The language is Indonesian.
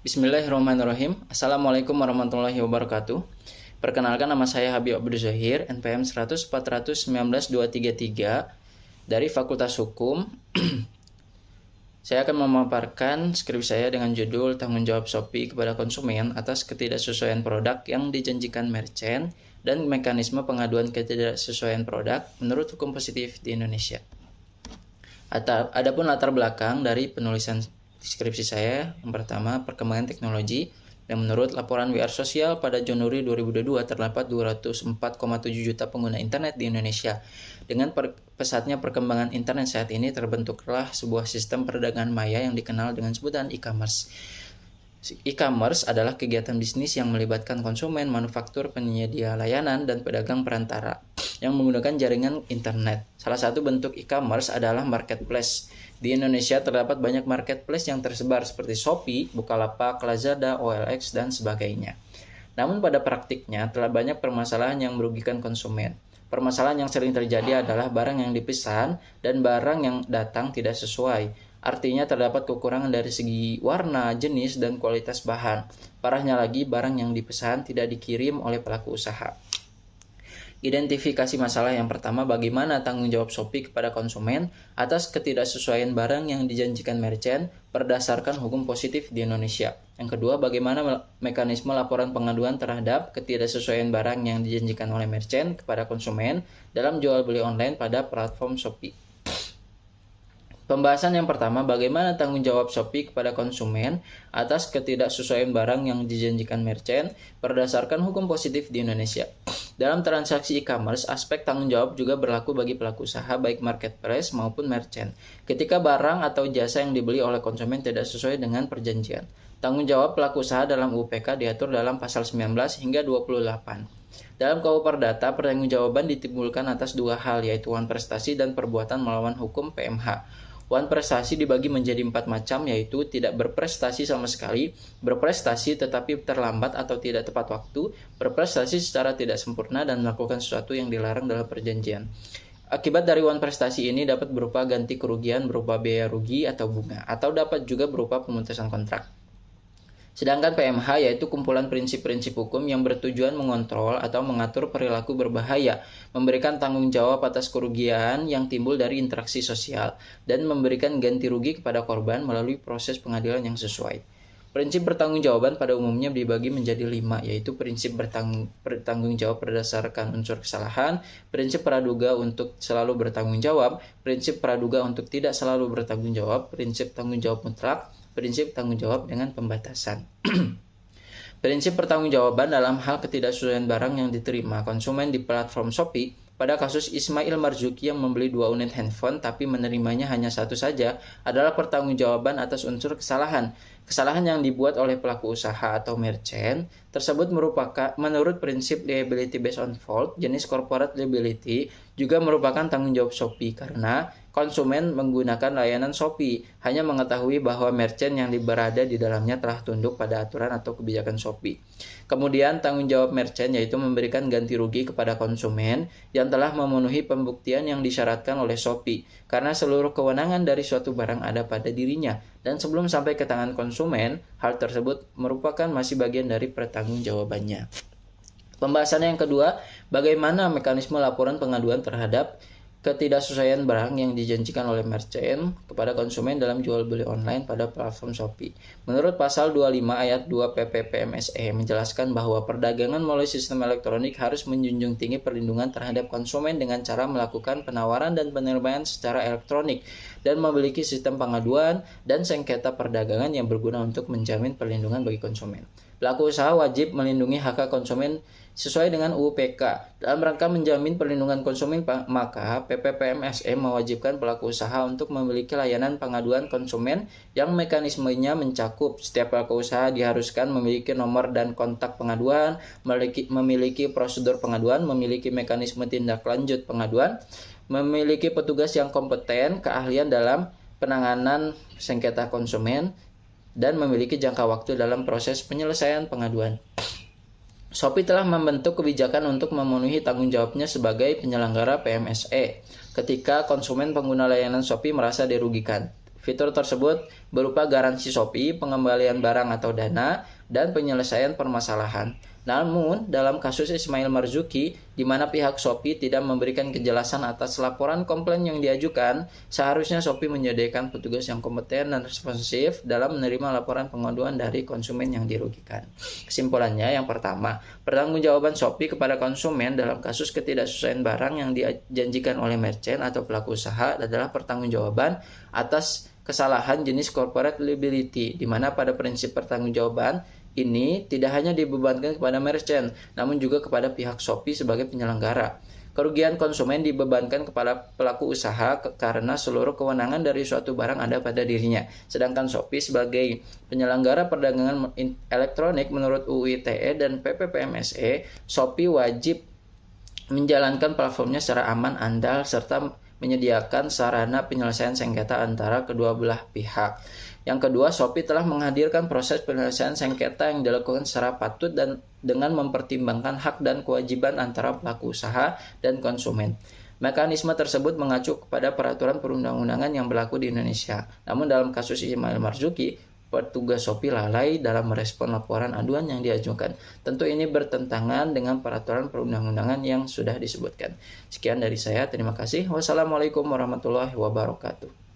Bismillahirrahmanirrahim. Assalamualaikum warahmatullahi wabarakatuh. Perkenalkan, nama saya Habib Abdul Zahir, NPM 100419233 dari Fakultas Hukum. Saya akan memaparkan skripsi saya dengan judul Tanggung Jawab Shopee kepada Konsumen atas ketidaksesuaian produk yang dijanjikan merchant dan mekanisme pengaduan ketidaksesuaian produk menurut hukum positif di Indonesia. Adapun latar belakang dari penulisan skripsi saya, yang pertama, perkembangan teknologi, dan menurut laporan WR Sosial pada Januari 2022 terdapat 204,7 juta pengguna internet di Indonesia. Dengan pesatnya perkembangan internet saat ini, terbentuklah sebuah sistem perdagangan maya yang dikenal dengan sebutan e-commerce. E-commerce adalah kegiatan bisnis yang melibatkan konsumen, manufaktur, penyedia layanan, dan pedagang perantara yang menggunakan jaringan internet. Salah satu bentuk e-commerce adalah marketplace. Di Indonesia terdapat banyak marketplace yang tersebar seperti Shopee, Bukalapak, Lazada, OLX, dan sebagainya. Namun pada praktiknya telah banyak permasalahan yang merugikan konsumen. Permasalahan yang sering terjadi adalah barang yang dipesan dan barang yang datang tidak sesuai. Artinya terdapat kekurangan dari segi warna, jenis, dan kualitas bahan. Parahnya lagi, barang yang dipesan tidak dikirim oleh pelaku usaha. Identifikasi masalah yang pertama, bagaimana tanggung jawab Shopee kepada konsumen atas ketidaksesuaian barang yang dijanjikan merchant berdasarkan hukum positif di Indonesia. Yang kedua, bagaimana mekanisme laporan pengaduan terhadap ketidaksesuaian barang yang dijanjikan oleh merchant kepada konsumen dalam jual beli online pada platform Shopee. Pembahasan yang pertama, bagaimana tanggung jawab Shopee kepada konsumen atas ketidaksesuaian barang yang dijanjikan merchant berdasarkan hukum positif di Indonesia. Dalam transaksi e-commerce, aspek tanggung jawab juga berlaku bagi pelaku usaha baik marketplace maupun merchant. Ketika barang atau jasa yang dibeli oleh konsumen tidak sesuai dengan perjanjian. Tanggung jawab pelaku usaha dalam UU PK diatur dalam pasal 19 hingga 28. Dalam KUU Perdata, pertanggungjawaban ditimbulkan atas dua hal, yaitu wan prestasi dan perbuatan melawan hukum PMH. Wan prestasi dibagi menjadi 4 macam, yaitu tidak berprestasi sama sekali, berprestasi tetapi terlambat atau tidak tepat waktu, berprestasi secara tidak sempurna, dan melakukan sesuatu yang dilarang dalam perjanjian. Akibat dari wan prestasi ini dapat berupa ganti kerugian berupa biaya rugi atau bunga, atau dapat juga berupa pemutusan kontrak. Sedangkan PMH yaitu kumpulan prinsip-prinsip hukum yang bertujuan mengontrol atau mengatur perilaku berbahaya, memberikan tanggung jawab atas kerugian yang timbul dari interaksi sosial, dan memberikan ganti rugi kepada korban melalui proses pengadilan yang sesuai. Prinsip pertanggungjawaban pada umumnya dibagi menjadi 5, yaitu prinsip bertanggung jawab berdasarkan unsur kesalahan, prinsip praduga untuk selalu bertanggung jawab, prinsip praduga untuk tidak selalu bertanggung jawab, prinsip tanggung jawab mutlak, prinsip tanggung jawab dengan pembatasan. Prinsip pertanggungjawaban dalam hal ketidaksesuaian barang yang diterima konsumen di platform Shopee. Pada kasus Ismail Marzuki yang membeli 2 unit handphone tapi menerimanya hanya 1 saja adalah pertanggungjawaban atas unsur kesalahan. Kesalahan yang dibuat oleh pelaku usaha atau merchant tersebut merupakan menurut prinsip liability based on fault, jenis corporate liability juga merupakan tanggung jawab Shopee karena konsumen menggunakan layanan Shopee hanya mengetahui bahwa merchant yang berada di dalamnya telah tunduk pada aturan atau kebijakan Shopee. Kemudian tanggung jawab merchant yaitu memberikan ganti rugi kepada konsumen yang telah memenuhi pembuktian yang disyaratkan oleh Shopee karena seluruh kewenangan dari suatu barang ada pada dirinya dan sebelum sampai ke tangan konsumen, hal tersebut merupakan masih bagian dari pertanggungjawabannya. Pembahasan yang kedua, bagaimana mekanisme laporan pengaduan terhadap ketidaksesuaian barang yang dijanjikan oleh merchant kepada konsumen dalam jual beli online pada platform Shopee. Menurut pasal 25 ayat 2 PP PMSE menjelaskan bahwa perdagangan melalui sistem elektronik harus menjunjung tinggi perlindungan terhadap konsumen dengan cara melakukan penawaran dan penilaian secara elektronik dan memiliki sistem pengaduan dan sengketa perdagangan yang berguna untuk menjamin perlindungan bagi konsumen. Pelaku usaha wajib melindungi hak konsumen sesuai dengan UU PK. Dalam rangka menjamin perlindungan konsumen, maka PPPMSE mewajibkan pelaku usaha untuk memiliki layanan pengaduan konsumen yang mekanismenya mencakup setiap pelaku usaha diharuskan memiliki nomor dan kontak pengaduan, memiliki prosedur pengaduan, memiliki mekanisme tindak lanjut pengaduan, memiliki petugas yang kompeten, keahlian dalam penanganan sengketa konsumen, dan memiliki jangka waktu dalam proses penyelesaian pengaduan. Shopee telah membentuk kebijakan untuk memenuhi tanggung jawabnya sebagai penyelenggara PMSE ketika konsumen pengguna layanan Shopee merasa dirugikan. Fitur tersebut berupa garansi Shopee, pengembalian barang atau dana, dan penyelesaian permasalahan. Namun, dalam kasus Ismail Marzuki, di mana pihak Shopee tidak memberikan kejelasan atas laporan komplain yang diajukan, seharusnya Shopee menyediakan petugas yang kompeten dan responsif dalam menerima laporan pengaduan dari konsumen yang dirugikan. Kesimpulannya, yang pertama, pertanggungjawaban Shopee kepada konsumen dalam kasus ketidaksesuaian barang yang dijanjikan oleh merchant atau pelaku usaha adalah pertanggungjawaban atas kesalahan jenis corporate liability, di mana pada prinsip pertanggungjawaban ini tidak hanya dibebankan kepada merchant, namun juga kepada pihak Shopee sebagai penyelenggara. Kerugian konsumen dibebankan kepada pelaku usaha karena seluruh kewenangan dari suatu barang ada pada dirinya. Sedangkan Shopee sebagai penyelenggara perdagangan elektronik menurut UU ITE dan PPPMSE, Shopee wajib menjalankan platformnya secara aman, andal, serta menyediakan sarana penyelesaian sengketa antara kedua belah pihak. Yang kedua, Shopee telah menghadirkan proses penyelesaian sengketa yang dilakukan secara patut dan dengan mempertimbangkan hak dan kewajiban antara pelaku usaha dan konsumen. Mekanisme tersebut mengacu kepada peraturan perundang-undangan yang berlaku di Indonesia. Namun dalam kasus Ismail Marzuki, petugas Shopee lalai dalam merespon laporan aduan yang diajukan. Tentu ini bertentangan dengan peraturan perundang-undangan yang sudah disebutkan. Sekian dari saya, terima kasih. Wassalamualaikum warahmatullahi wabarakatuh.